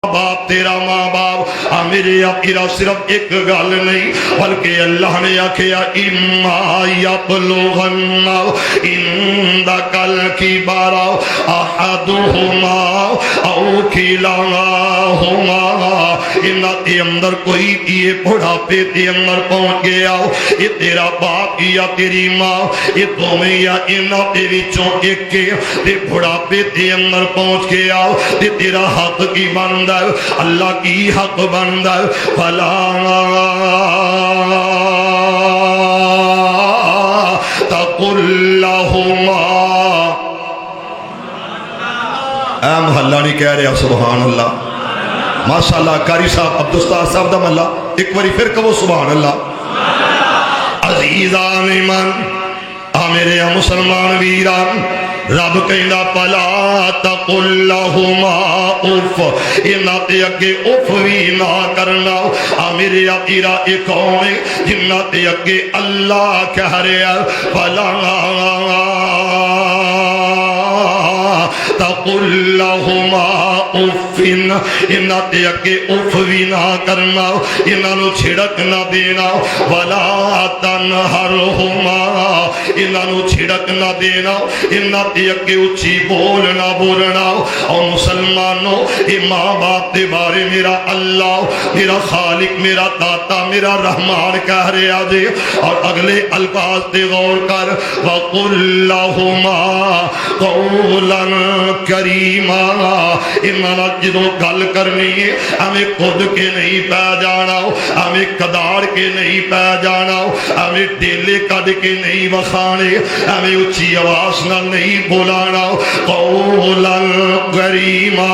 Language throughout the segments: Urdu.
باپ تیرا ماں باپ میرے آقا صرف ایک گل نہیں بلکہ اللہ نے آکھیا اما یبلغن عندک الکبر احدہما او کلاہما انہاں دے اندر کوئی یہ بڑھاپے دے اندر پہنچ گیا یہ تیرا باپ یا تیری ماں یہ دوویں یا انہاں دے وچوں ایک کے تے بڑھاپے دے اندر پہنچ گیا تے تیرا حق کی بندا اللہ کی حق بندہ فلا تقل لهما اے محلہ نہیں کہہ رہے سبحان اللہ ماشاءاللہ قاری صاحب عبدالستار صاحب دا محلہ ایک باری پھر کہو سبحان اللہ عزیزان ایمان میرے مسلمان ویران رب کہنا پلا تقل لهما اف انہاں تے اگے اف وی نہ کرنا میرے آقا ایک قوم جنہاں تے اگے اللہ کہہ رہا پلا تقل لهما اف انہاں تے اگے اف وی نہ کرنا انہاں نو چھڑک نہ دینا ولا تنہرہما انہاں نو چھڑک نہ دینا انہاں تے اگے اچھی بولنا بولنا اور مسلمانوں یہ ماں باپ دے بارے میرا اللہ میرا خالق میرا داتا میرا رحمان کہہ رہا دے اور اگلے الفاظ تے غور کر وَقُلْ لَهُمَا قَوْلًا كَرِيمًا انہاں جدوں گل کرنی ہے ہمیں خود کے نہیں پہ جانا ہمیں کدار کے نہیں پہ جانا ہمیں ڈیلے کد کے نہیں وکھانے ہمیں اچھی آواز نہ نہیں بولانا قولا کریما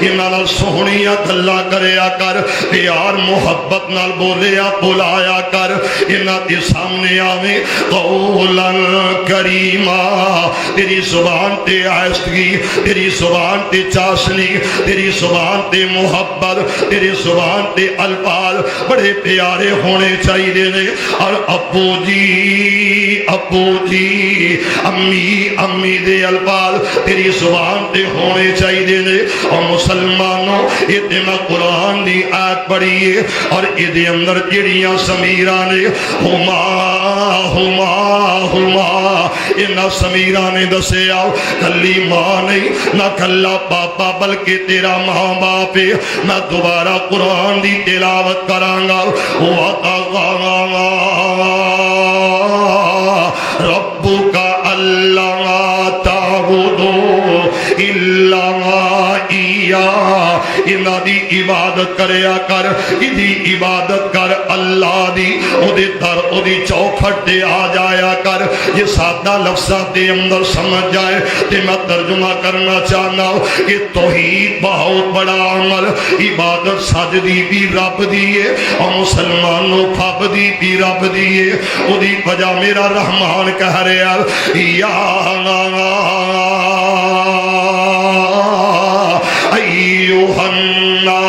انہاں سونیاں گلاں کریا کر پیار محبت نال بولیا بلایا کر انہاں دے سامنے آویں قولا کریما تیری زبان تے آہستگی تیری زبان تے چاشنی تیری زبان تے محبت تیری زبان تے الفاظ بڑے پیارے ہونے چاہیے نے اور ابو جی امی امی دے الفاظ تیری زبان تے ہونے چاہیے نے اور مسلمانوں یہ تے میں قرآن دی آیت پڑھی ہے اور یہ دے اندر جڑیاں سمیران نے ہما انہاں سمیران نے دسے آؤ کلی ماں نہیں نہ کلا پاپا بلکہ تیرا ماں باپ ہے میں دوبارہ قرآن دی تلاوت کرانگا ربک اللہ تعبدوا الا ایاہ انہاں دی عبادت کریا کر دی عبادت کر اللہ دی او دے در او دی چوکھٹ تے آ جایا کر یہ سادہ لفظاں دے اندر سمجھ جائے تے میں ترجمہ کرنا چاہنا ہوں کہ توحید بہت بڑا عمل عبادت سجدی بھی رب دیئے اور مسلمانوں پابدی بھی رب دیئے او دی وجہ میرا رحمان کہہ رہے یا ایوہ الناس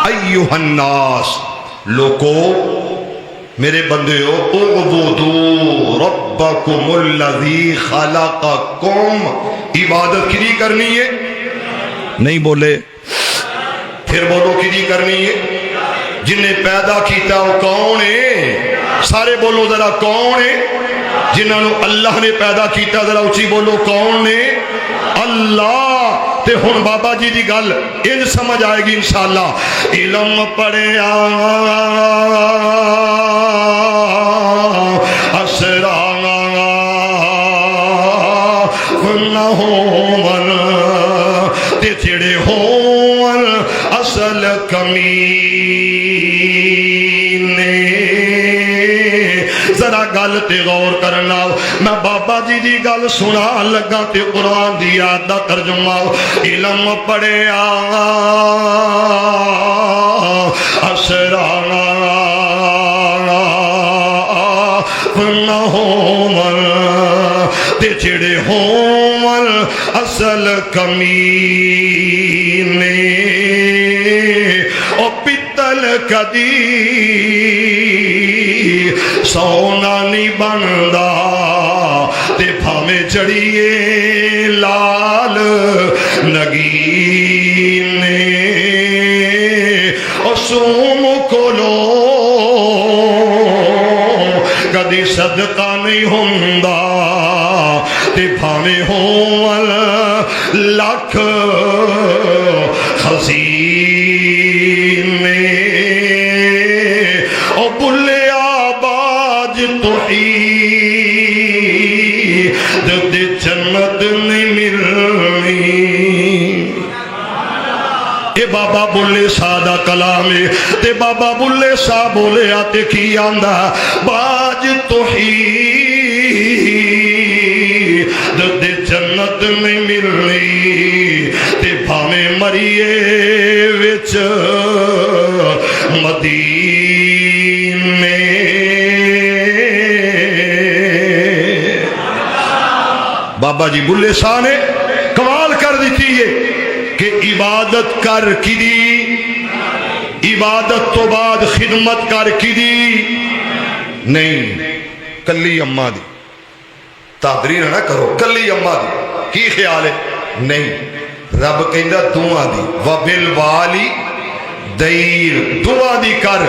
ایوہ الناس لوگو میرے بندے ہو اعبدوا ربکم الذی خلقکم عبادت کدی کرنی ہے نہیں بولے پھر بولو کدی کرنی ہے جنہیں پیدا کیتا وہ کون ہے سارے بولو ذرا کون ہے جنہوں نے اللہ نے پیدا کیتا ذرا اچھی بولو کون ہے اللہ تے ہن بابا جی دی گل ان سمجھ آئے گی انشاءاللہ علم پڑھے اسرا نہ ہون تے جڑے ہون اصل کمینے ذرا گل تے غور کرنا میں بابا جی دی گل سنا لگا تے قرآن دی آیت دا ترجمہ علم پڑھے اسرانا نہ ہون تے جڑے ہون اصل کمینے او پتل کدی سونا نہیں بندا تے بھاویں چڑھیے لال نگینے اسوم کولو کدی صدقہ نہیں ہوندا تے بھاویں ہون لکھ خزینے او بلیا باج توحید دے جنت نہیں ملنی اے بابا بلے سادہ کلام تے بابا بلے سا بولے آتے کی آندہ باج توحید دے جنت نہیں ملنی تے بھاویں مریے وچ مدینے بابا جی بلے شاہ نے کمال کر دیتی ہے کہ عبادت کر کی دی عبادت تو بعد خدمت کر کی دی نہیں کلی اماں دی تعبیر نہ کرو کلی اماں دی کی خیال ہے نہیں رب کہندا دعا دی وبالوالی دیر دعا دی کر